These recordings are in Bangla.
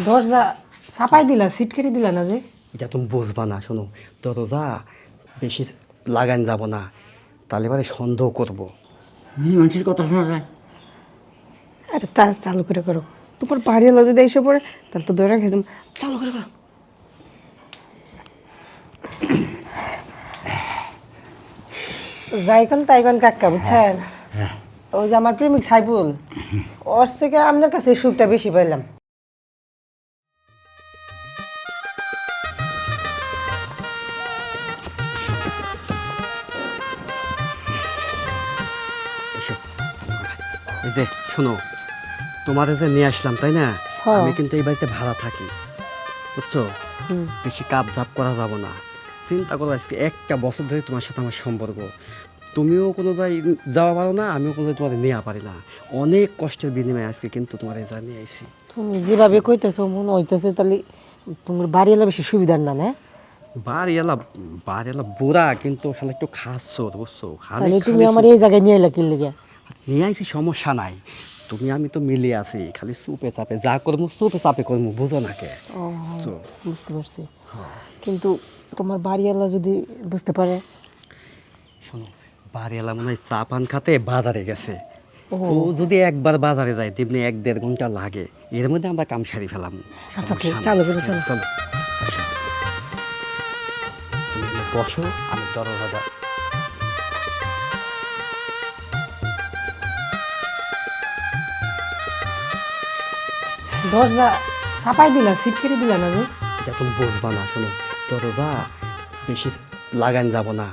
দরজা চাপাই দিলা, সিট কেটে দিলা না যে? এটা তুমি বুঝবা না। শোনো, দরজা বেশি লাগান যাব না, তাহলে এবারে সন্দেহ করবো। মানুষের কথা শোনা যায়। আরে তা চালু করে করো। তোমার বাড়ি এলো যদি এসে পড়ে, তাহলে তো ধরে খেতাম। চালু করে করো। যাইকন তাইকন কাকা, বুঝছেন? ওই যে আমার প্রেমিক সাইফুল, ওর থেকে আপনার কাছে সুখটা বেশি পাইলাম। এসো। এই যে শোনো, তোমাদের যে নিয়ে আসলাম তাই না, হ্যাঁ। আমি কিন্তু এই বাড়িতে ভাড়া থাকি, বুঝছো? বেশি কাপ ধাপ করা যাব না। চিন্তা করো, আজকে একটা বছর ধরে তোমার সাথে আমার সম্পর্ক। তুমিও কোনো যাওয়া পারো না, আমিও কোনো তোমাদের নেওয়া পারি না। অনেক কষ্টের বিনিময়ে আজকে কিন্তু তোমার এই জানিয়ে আইছি। তুমি যেভাবে কইতেছো মনে হইতেছে তাহলে তোমার বাড়ি এলে বেশি সুবিধার না, না? বাড়িওয়ালা বুড়া, কিন্তু খালি একটু খাচ্ছো, বুঝছো? তাহলে তুমি আমার এই জায়গায় নিয়ে এলে কি লেগে? নিয়ে আইছি, সমস্যা নাই। আমি তো মিলে আছি, খালি চুপে চাপে যা করবো, চুপে চাপে করবো, বুঝো না কে? ও, বুঝতে পারছি। কিন্তু তোমার বাড়িওয়ালা যদি বুঝতে পারে? শোনো, বাড়িওয়ালা মনে হয় চা পান খাতে বাজারে গেছে। ও ও যদি একবার বাজারে যায় তেমনি 1-1.5 ঘন্টা লাগে, এর মধ্যে আমরা কাম সারি ফেলাম। আচ্ছা, ঠিক, সমস্যা নাই। চালু করো, চলো। চলো, আসো। তুমি এখানে বসো, আমি দরজাটা। দরজা চাপাই দিলা, সিট কেটে দিলা না যে? এটা তুমি বুঝবা না। শোনো, দরজা বেশি লাগান যাব না,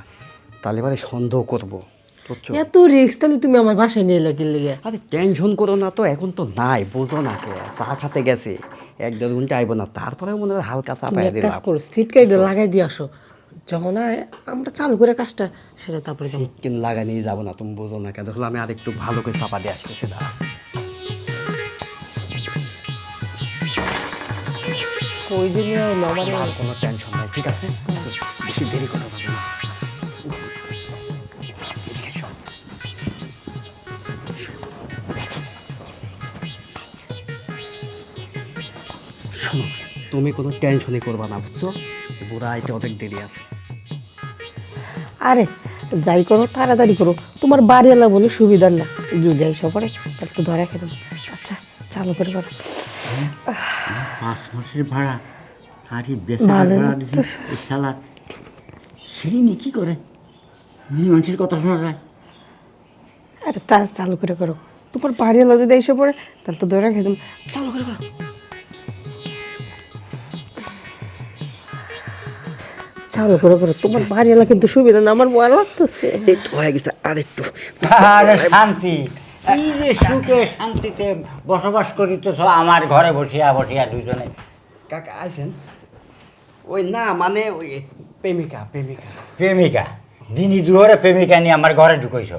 তাহলে এবারে সন্দেহ করবো, বুঝছো? এত রিস্ক তাহলে তুমি আমার বাসায় নিয়ে এলে কি লেগে? আরে টেনশন করো না তো, এখন তো নাই, বুঝো না কে? চা খাতে গেছে, 1-1.5 ঘন্টা আইবো না, তারপরে মনে হয় হালকা চা তুমি পাইয়া এক কাজ দিলাম। করো, সিট কেটে লাগাই দিয়ে আসো। যখন আমরা চালু করে কাজটা সেটা তারপরে যাবো। চিকেন লাগা নিয়ে যাবো না, তুমি বুঝো না কেন? দেখলো আমি আরেকটু ভালো করে চাপা দিয়ে আসতে সেটা। ওই দিনে আমার আর কোনো টেনশন নাই, ঠিক আছে? বেশি দেরি করা যাবে না। শোনো, তুমি কোনো টেনশনই করবা না, বুঝছো? বুড়া আইতে অনেক দেরি আছে। আরে যাই করো তাড়াতাড়ি করো, তোমার বাড়িওয়ালা বলে সুবিধার না, যদি এসে পড়ে তাহলে তো ধরে খেতাম। আচ্ছা, চালু করে করো। 5 মাসের ভাড়া, আরে বেচারা ভালো ভাড়া না দিছি, এই শালা সেই নিয়ে কী করে? মানুষের কথা শোনা যায়। আরে তা চালু করে করো, তোমার বাড়িওয়ালা যদি এসে পড়ে তাহলে তো ধরে খেতাম। চালু করে করো। চালু করে করো, তোমার বাড়িওয়ালা কিন্তু সুবিধা না, আমার ভয় লাগতেছে। এই তো হয়ে গেছে, আর একটু। আরে শান্তি, এই যে সুখে শান্তিতে বসবাস করিতেছ আমার ঘরে বসিয়া বসিয়া দুজনে। কাকা আইছেন? ওই না, মানে ওই প্রেমিকা প্রেমিকা প্রেমিকা, দিনই দুহরে প্রেমিকা নিয়ে আমার ঘরে ঢুকাইছ।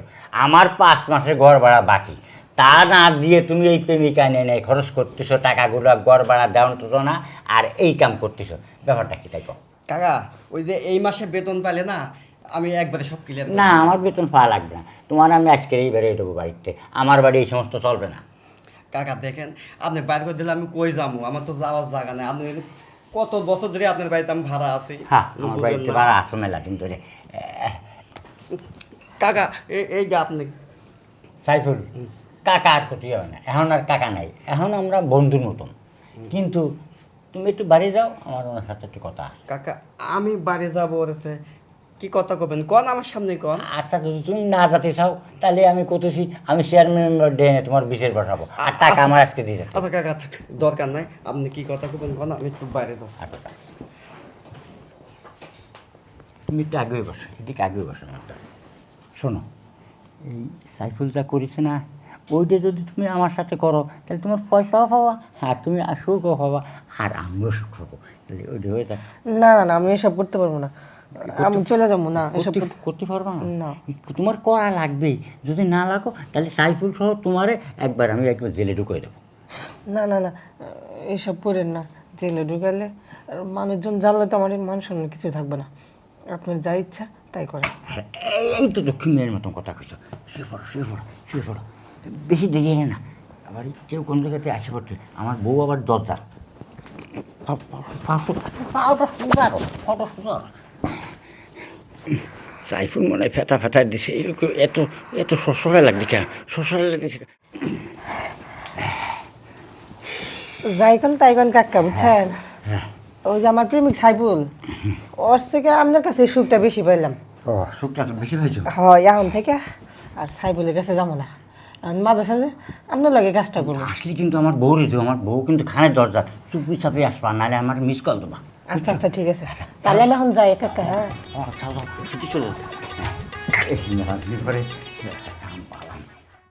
আমার 5 মাসের ঘর ভাড়া বাকি, তা না দিয়ে তুমি এই প্রেমিকা নিয়ে নেই খরচ করতেছো, টাকাগুলো ঘর ভাড়া দেওয়ান তো না, আর এই কাম করতেছো। ব্যাপারটা কি তাই কও? কাকা, ওই যে এই মাসে বেতন পাইলে না, আমি একবারে সব ক্লিয়ার। না, আমার বেতন পাওয়া লাগবে না, তোমার আমি আজকে এই বেড়ে দেবো বাড়িতে। আমার বাড়ি এই সমস্ত চলবে না। কাকা দেখেন, আপনি বাইর করে দিলে আমি কই যাবো? আমার তো যাওয়ার জায়গা নেই। আপনি কত বছর ধরে আপনার বাড়িতে আমি ভাড়া আছি। হ্যাঁ, আমার বুঝলেন বাড়িতে না? ভাড়া আসো মেলা দিন ধরে। কাকা এই যে আপনি। সাইফুল, কাকা আর ক্ষতি হয় না, এখন আর কাকা নাই, এখন আমরা বন্ধুর মতন। কিন্তু তুমি একটু বাড়ি যাও, আমার ওনার সাথে একটু কথা আছে। কাকা, আমি বাড়ি যাবো, ওরেতে কি কথা কবেন কন, আমার সামনে কন। আচ্ছা, যদি তুমি না যেতে চাও তাহলে আমি করতেছি, আমি চেয়ারম্যান মেম্বার ডে তোমার বিশের বসাবো, আর টাকা আমার আজকে দিয়ে যাচ্ছে। আচ্ছা কাকা, থাক, দরকার নাই, আপনি কি কথা কবেন কন, আমি একটু বাইরে যাচ্ছি। আচ্ছা, তুমি একটু আগে বসো, এদিকে আগে বসো একটা। শোনো, এই সাইফুলটা করিস না, ওইটা যদি তুমি আমার সাথে করো তাহলে তোমার পয়সাও পাবা, আর তুমি সুখও পাবা, আর আমিও সুখ পাবো। তাহলে ওইটা হয়ে যাক। না না না, আমি এসব করতে পারবো না, আমি চলে যাবো। না, এসব করতে পারবা না? না। তোমার করা লাগবেই, যদি না লাগো তাহলে সাইফুল সহ তোমারে আমি একবার জেলে ঢুকিয়ে দেবো। না না না, এসব করেন না। জেলে ঢুকালে আর মানুষজন জানলে তো আমার মান সম্মান কিছু থাকবে না। আপনার যা ইচ্ছা তাই করেন। এই তো দক্ষিণ মেয়ের মতন কথা কইছো। শুয়ে পড়ো, শুয়ে পড়ো, শুয়ে পড়ো, বেশি দেরি না। আবার কেউ কোন জায়গাতে আসে পড়ছে, আমার বউ আবার দরজা। সাইফুল মনে হয় ফেটা ফেটা দিছে এরকম এত এত শ্বশুরে লাগবে কেন শ্বশুরে লাগছে যাইকন তাইকন কাকা বুঝছেন ওই যে আমার প্রেমিক সাইফুল ওর থেকে আপনার কাছে সুখটা বেশি পাইলাম। ও সুখটা তো বেশি হয়েছে হয় এখন থেকে আর সাইফুলের কাছে যাবো না, এখন মাঝে সাঝে আপনার লাগে কাজটা করবো। আসলে কিন্তু আমার বউ রে আমার বউ কিন্তু খানের দরজা চুপি চাপি আসবা নাহলে আমার মিস কল দেবা আচ্ছা আচ্ছা ঠিক আছে, তাহলে আমি এখন যাই কাকা। হ্যাঁ চলো ছুটি চলে